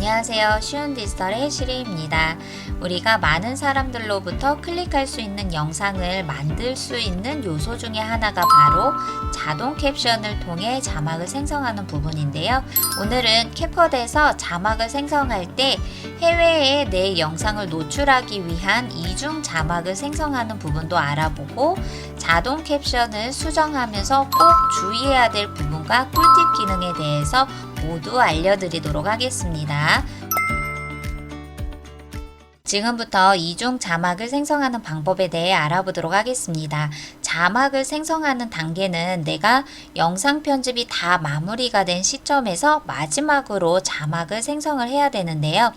안녕하세요. 쉬운 디지털의 시리입니다. 우리가 많은 사람들로부터 클릭할 수 있는 영상을 만들 수 있는 요소 중에 하나가 바로 자동 캡션을 통해 자막을 생성하는 부분인데요. 오늘은 캡컷에서 자막을 생성할 때 해외에 내 영상을 노출하기 위한 이중 자막을 생성하는 부분도 알아보고 자동 캡션을 수정하면서 꼭 주의해야 될 부분과 꿀팁 기능에 대해서 모두 알려드리도록 하겠습니다. 지금부터 이중 자막을 생성하는 방법에 대해 알아보도록 하겠습니다. 자막을 생성하는 단계는 내가 영상 편집이 다 마무리가 된 시점에서 마지막으로 자막을 생성을 해야 되는데요.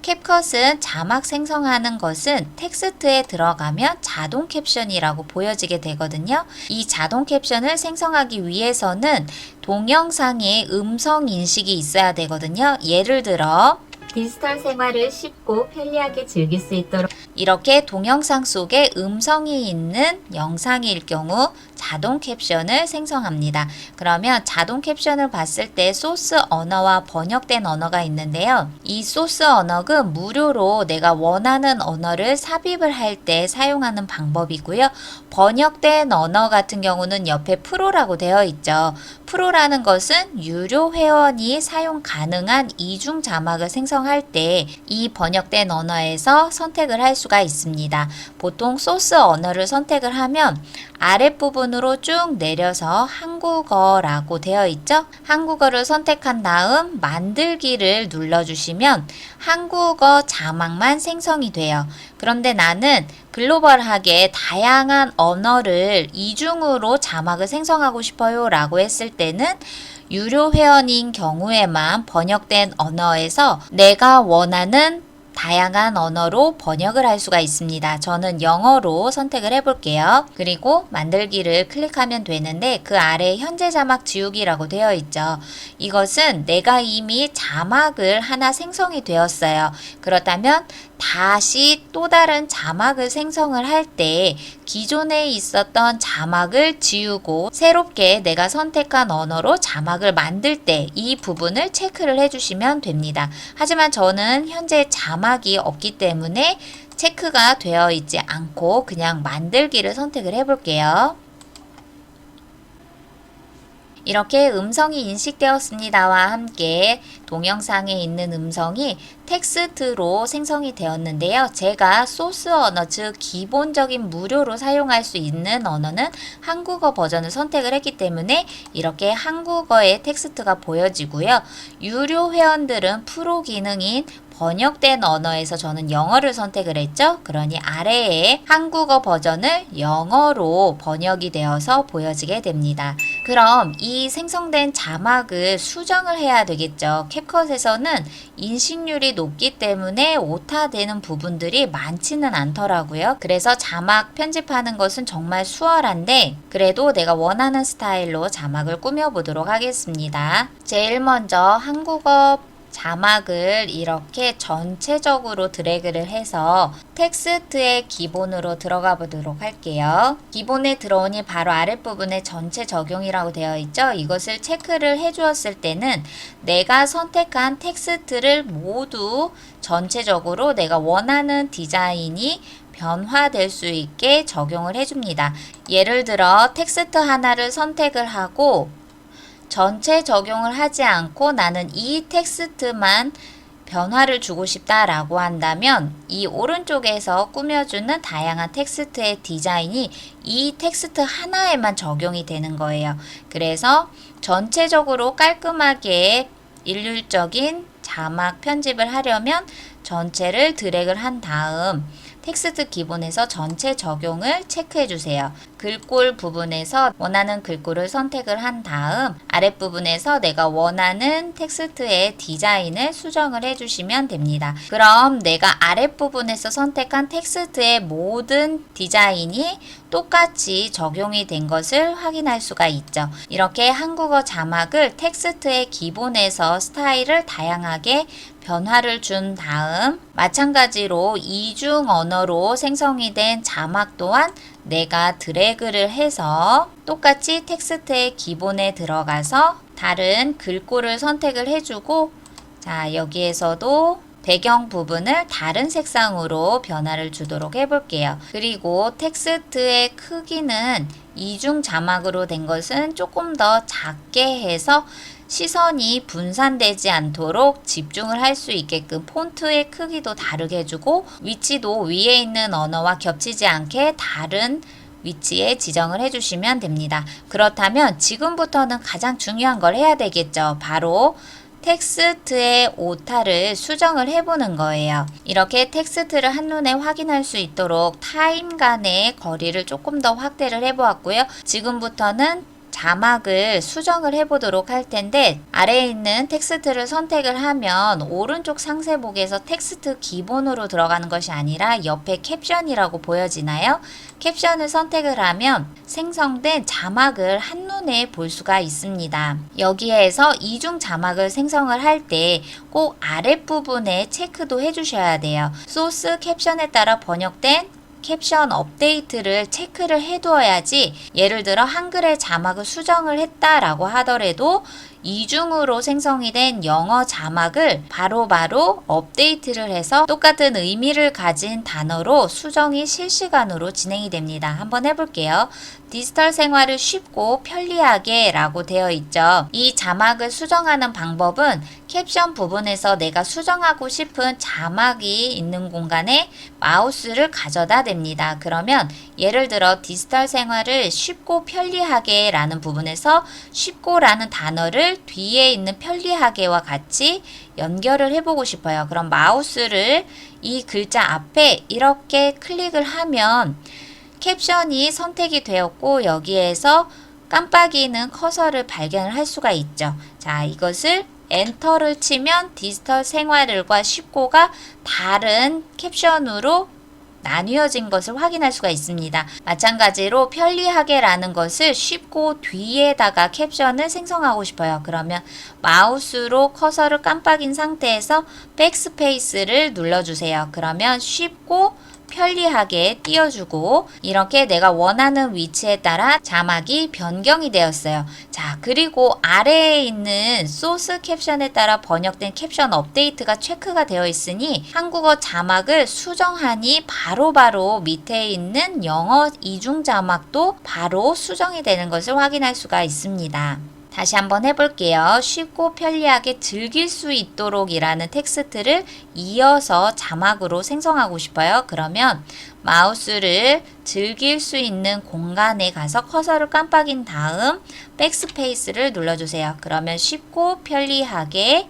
캡컷은 자막 생성하는 것은 텍스트에 들어가면 자동 캡션이라고 보여지게 되거든요. 이 자동 캡션을 생성하기 위해서는 동영상에 음성 인식이 있어야 되거든요. 예를 들어 디지털 생활을 쉽고 편리하게 즐길 수 있도록 이렇게 동영상 속에 음성이 있는 영상일 경우 자동 캡션을 생성합니다. 그러면 자동 캡션을 봤을 때 소스 언어와 번역된 언어가 있는데요. 이 소스 언어는 무료로 내가 원하는 언어를 삽입을 할 때 사용하는 방법이고요. 번역된 언어 같은 경우는 옆에 프로라고 되어 있죠. 프로라는 것은 유료 회원이 사용 가능한 이중 자막을 생성할 때 이 번역된 언어에서 선택을 할 수가 있습니다. 보통 소스 언어를 선택을 하면 아랫부분으로 쭉 내려서 한국어라고 되어 있죠. 한국어를 선택한 다음 만들기를 눌러주시면 한국어 자막만 생성이 돼요. 그런데 나는 글로벌하게 다양한 언어를 이중으로 자막을 생성하고 싶어요 라고 했을 때는 유료 회원인 경우에만 번역된 언어에서 내가 원하는 다양한 언어로 번역을 할 수가 있습니다. 저는 영어로 선택을 해볼게요. 그리고 만들기를 클릭하면 되는데 그 아래 현재 자막 지우기라고 되어 있죠. 이것은 내가 이미 자막을 하나 생성이 되었어요. 그렇다면 다시 또 다른 자막을 생성을 할 때 기존에 있었던 자막을 지우고 새롭게 내가 선택한 언어로 자막을 만들 때 이 부분을 체크를 해주시면 됩니다. 하지만 저는 현재 자막이 없기 때문에 체크가 되어 있지 않고 그냥 만들기를 선택을 해볼게요. 이렇게 음성이 인식되었습니다와 함께 동영상에 있는 음성이 텍스트로 생성이 되었는데요. 제가 소스 언어, 즉 기본적인 무료로 사용할 수 있는 언어는 한국어 버전을 선택을 했기 때문에 이렇게 한국어의 텍스트가 보여지고요. 유료 회원들은 프로 기능인 번역된 언어에서 저는 영어를 선택을 했죠. 그러니 아래에 한국어 버전을 영어로 번역이 되어서 보여지게 됩니다. 그럼 이 생성된 자막을 수정을 해야 되겠죠. 캡컷에서는 인식률이 높기 때문에 오타되는 부분들이 많지는 않더라고요. 그래서 자막 편집하는 것은 정말 수월한데 그래도 내가 원하는 스타일로 자막을 꾸며보도록 하겠습니다. 제일 먼저 한국어 자막을 이렇게 전체적으로 드래그를 해서 텍스트의 기본으로 들어가 보도록 할게요. 기본에 들어오니 바로 아랫부분에 전체 적용이라고 되어 있죠. 이것을 체크를 해 주었을 때는 내가 선택한 텍스트를 모두 전체적으로 내가 원하는 디자인이 변화될 수 있게 적용을 해줍니다. 예를 들어 텍스트 하나를 선택을 하고 전체 적용을 하지 않고 나는 이 텍스트만 변화를 주고 싶다라고 한다면 이 오른쪽에서 꾸며주는 다양한 텍스트의 디자인이 이 텍스트 하나에만 적용이 되는 거예요. 그래서 전체적으로 깔끔하게 일률적인 자막 편집을 하려면 전체를 드래그를 한 다음 텍스트 기본에서 전체 적용을 체크해 주세요. 글꼴 부분에서 원하는 글꼴을 선택을 한 다음 아랫부분에서 내가 원하는 텍스트의 디자인을 수정을 해주시면 됩니다. 그럼 내가 아랫부분에서 선택한 텍스트의 모든 디자인이 똑같이 적용이 된 것을 확인할 수가 있죠. 이렇게 한국어 자막을 텍스트의 기본에서 스타일을 다양하게 변화를 준 다음 마찬가지로 이중 언어로 생성이 된 자막 또한 내가 드래그를 해서 똑같이 텍스트의 기본에 들어가서 다른 글꼴을 선택을 해주고 자, 여기에서도 배경 부분을 다른 색상으로 변화를 주도록 해볼게요. 그리고 텍스트의 크기는 이중 자막으로 된 것은 조금 더 작게 해서 시선이 분산되지 않도록 집중을 할 수 있게끔 폰트의 크기도 다르게 해주고 위치도 위에 있는 언어와 겹치지 않게 다른 위치에 지정을 해주시면 됩니다. 그렇다면 지금부터는 가장 중요한 걸 해야 되겠죠. 바로 텍스트의 오타를 수정을 해보는 거예요. 이렇게 텍스트를 한눈에 확인할 수 있도록 타임 간의 거리를 조금 더 확대를 해보았고요. 지금부터는 자막을 수정을 해보도록 할 텐데 아래에 있는 텍스트를 선택을 하면 오른쪽 상세복에서 텍스트 기본으로 들어가는 것이 아니라 옆에 캡션이라고 보여지나요? 캡션을 선택을 하면 생성된 자막을 한눈에 볼 수가 있습니다. 여기에서 이중 자막을 생성을 할 때 꼭 아랫부분에 체크도 해주셔야 돼요. 소스 캡션에 따라 번역된 캡션 업데이트를 체크를 해두어야지 예를 들어 한글의 자막을 수정을 했다라고 하더라도 이중으로 생성이 된 영어 자막을 바로바로 업데이트를 해서 똑같은 의미를 가진 단어로 수정이 실시간으로 진행이 됩니다. 한번 해볼게요. 디지털 생활을 쉽고 편리하게 라고 되어 있죠. 이 자막을 수정하는 방법은 캡션 부분에서 내가 수정하고 싶은 자막이 있는 공간에 마우스를 가져다 댑니다. 그러면 예를 들어 디지털 생활을 쉽고 편리하게 라는 부분에서 쉽고 라는 단어를 뒤에 있는 편리하게와 같이 연결을 해보고 싶어요. 그럼 마우스를 이 글자 앞에 이렇게 클릭을 하면 캡션이 선택이 되었고 여기에서 깜빡이는 커서를 발견을 할 수가 있죠. 자, 이것을 엔터를 치면 디지털 생활을과 쉽고가 다른 캡션으로 나뉘어진 것을 확인할 수가 있습니다. 마찬가지로 편리하게 라는 것을 쉽고 뒤에다가 캡션을 생성하고 싶어요. 그러면 마우스로 커서를 깜빡인 상태에서 백스페이스를 눌러주세요. 그러면 쉽고 편리하게 띄워주고 이렇게 내가 원하는 위치에 따라 자막이 변경이 되었어요. 자, 그리고 아래에 있는 소스 캡션에 따라 번역된 캡션 업데이트가 체크가 되어 있으니 한국어 자막을 수정하니 바로바로 밑에 있는 영어 이중 자막도 바로 수정이 되는 것을 확인할 수가 있습니다. 다시 한번 해볼게요. 쉽고 편리하게 즐길 수 있도록 이라는 텍스트를 이어서 자막으로 생성하고 싶어요. 그러면 마우스를 즐길 수 있는 공간에 가서 커서를 깜빡인 다음 백스페이스를 눌러주세요. 그러면 쉽고 편리하게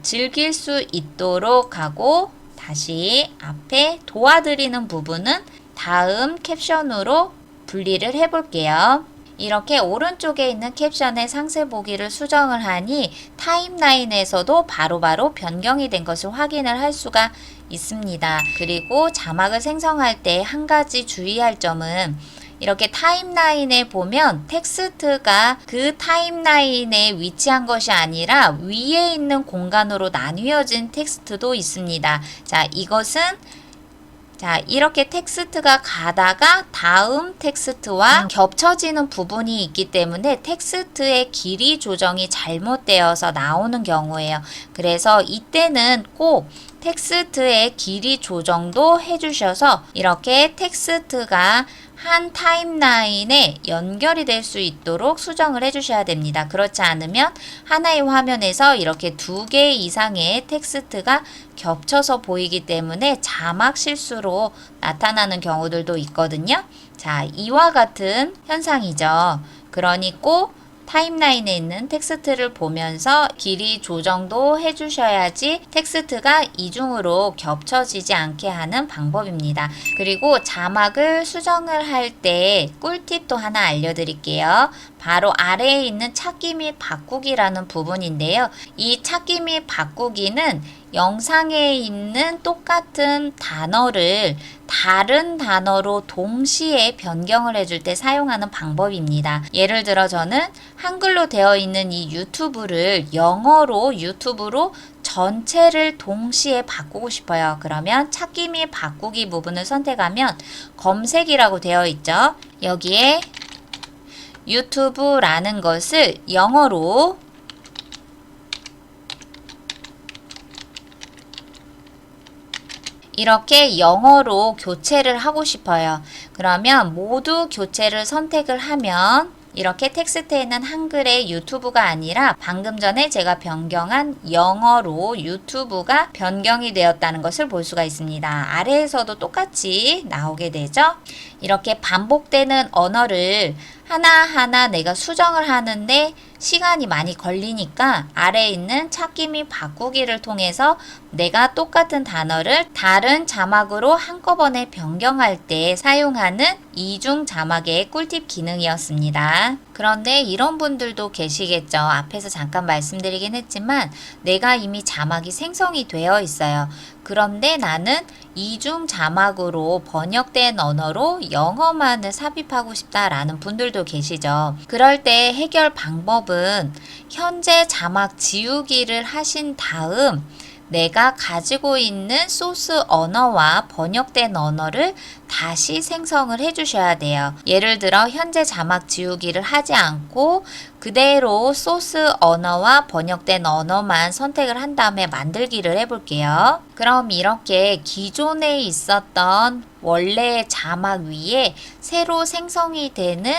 즐길 수 있도록 하고 다시 앞에 도와드리는 부분은 다음 캡션으로 분리를 해볼게요. 이렇게 오른쪽에 있는 캡션의 상세 보기를 수정을 하니 타임라인에서도 바로바로 변경이 된 것을 확인을 할 수가 있습니다. 그리고 자막을 생성할 때 한 가지 주의할 점은 이렇게 타임라인에 보면 텍스트가 그 타임라인에 위치한 것이 아니라 위에 있는 공간으로 나뉘어진 텍스트도 있습니다. 자, 이것은 이렇게 텍스트가 가다가 다음 텍스트와 겹쳐지는 부분이 있기 때문에 텍스트의 길이 조정이 잘못되어서 나오는 경우예요. 그래서 이때는 꼭 텍스트의 길이 조정도 해주셔서 이렇게 텍스트가 한 타임라인에 연결이 될 수 있도록 수정을 해주셔야 됩니다. 그렇지 않으면 하나의 화면에서 이렇게 2개 이상의 텍스트가 겹쳐서 보이기 때문에 자막 실수로 나타나는 경우들도 있거든요. 자, 이와 같은 현상이죠. 그러니 꼭 타임라인에 있는 텍스트를 보면서 길이 조정도 해주셔야지 텍스트가 이중으로 겹쳐지지 않게 하는 방법입니다. 그리고 자막을 수정을 할 때 꿀팁도 하나 알려드릴게요. 바로 아래에 있는 찾기 및 바꾸기라는 부분인데요. 이 찾기 및 바꾸기는 영상에 있는 똑같은 단어를 다른 단어로 동시에 변경을 해줄 때 사용하는 방법입니다. 예를 들어 저는 한글로 되어 있는 이 유튜브를 영어로 유튜브로 전체를 동시에 바꾸고 싶어요. 그러면 찾기 및 바꾸기 부분을 선택하면 검색이라고 되어 있죠. 여기에 유튜브라는 것을 영어로 이렇게 영어로 교체를 하고 싶어요. 그러면 모두 교체를 선택을 하면 이렇게 텍스트에는 한글의 유튜브가 아니라 방금 전에 제가 변경한 영어로 유튜브가 변경이 되었다는 것을 볼 수가 있습니다. 아래에서도 똑같이 나오게 되죠. 이렇게 반복되는 언어를 하나하나 내가 수정을 하는데 시간이 많이 걸리니까 아래에 있는 찾기 및 바꾸기를 통해서 내가 똑같은 단어를 다른 자막으로 한꺼번에 변경할 때 사용하는 이중 자막의 꿀팁 기능이었습니다. 그런데 이런 분들도 계시겠죠. 앞에서 잠깐 말씀드리긴 했지만 내가 이미 자막이 생성이 되어 있어요. 그런데 나는 이중 자막으로 번역된 언어로 영어만을 삽입하고 싶다라는 분들도 계시죠. 그럴 때 해결 방법은 현재 자막 지우기를 하신 다음 내가 가지고 있는 소스 언어와 번역된 언어를 다시 생성을 해주셔야 돼요. 예를 들어 현재 자막 지우기를 하지 않고 그대로 소스 언어와 번역된 언어만 선택을 한 다음에 만들기를 해볼게요. 그럼 이렇게 기존에 있었던 원래의 자막 위에 새로 생성이 되는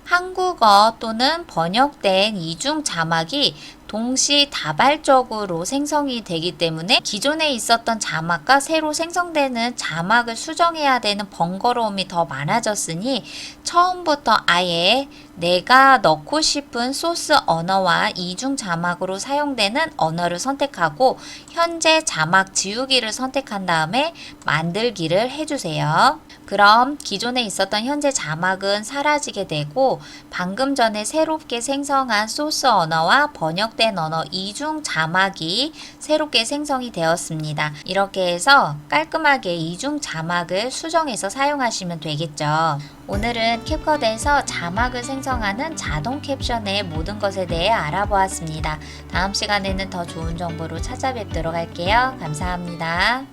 한국어 또는 번역된 이중 자막이 동시다발적으로 생성이 되기 때문에 기존에 있었던 자막과 새로 생성되는 자막을 수정해야 되는 번거로움이 더 많아졌으니 처음부터 아예 내가 넣고 싶은 소스 언어와 이중 자막으로 사용되는 언어를 선택하고 현재 자막 지우기를 선택한 다음에 만들기를 해주세요. 그럼 기존에 있었던 현재 자막은 사라지게 되고 방금 전에 새롭게 생성한 소스 언어와 번역된 언어 이중 자막이 새롭게 생성이 되었습니다. 이렇게 해서 깔끔하게 이중 자막을 수정해서 사용하시면 되겠죠. 오늘은 캡컷에서 자막을 생성하는 자동 캡션의 모든 것에 대해 알아보았습니다. 다음 시간에는 더 좋은 정보로 찾아뵙도록 할게요. 감사합니다.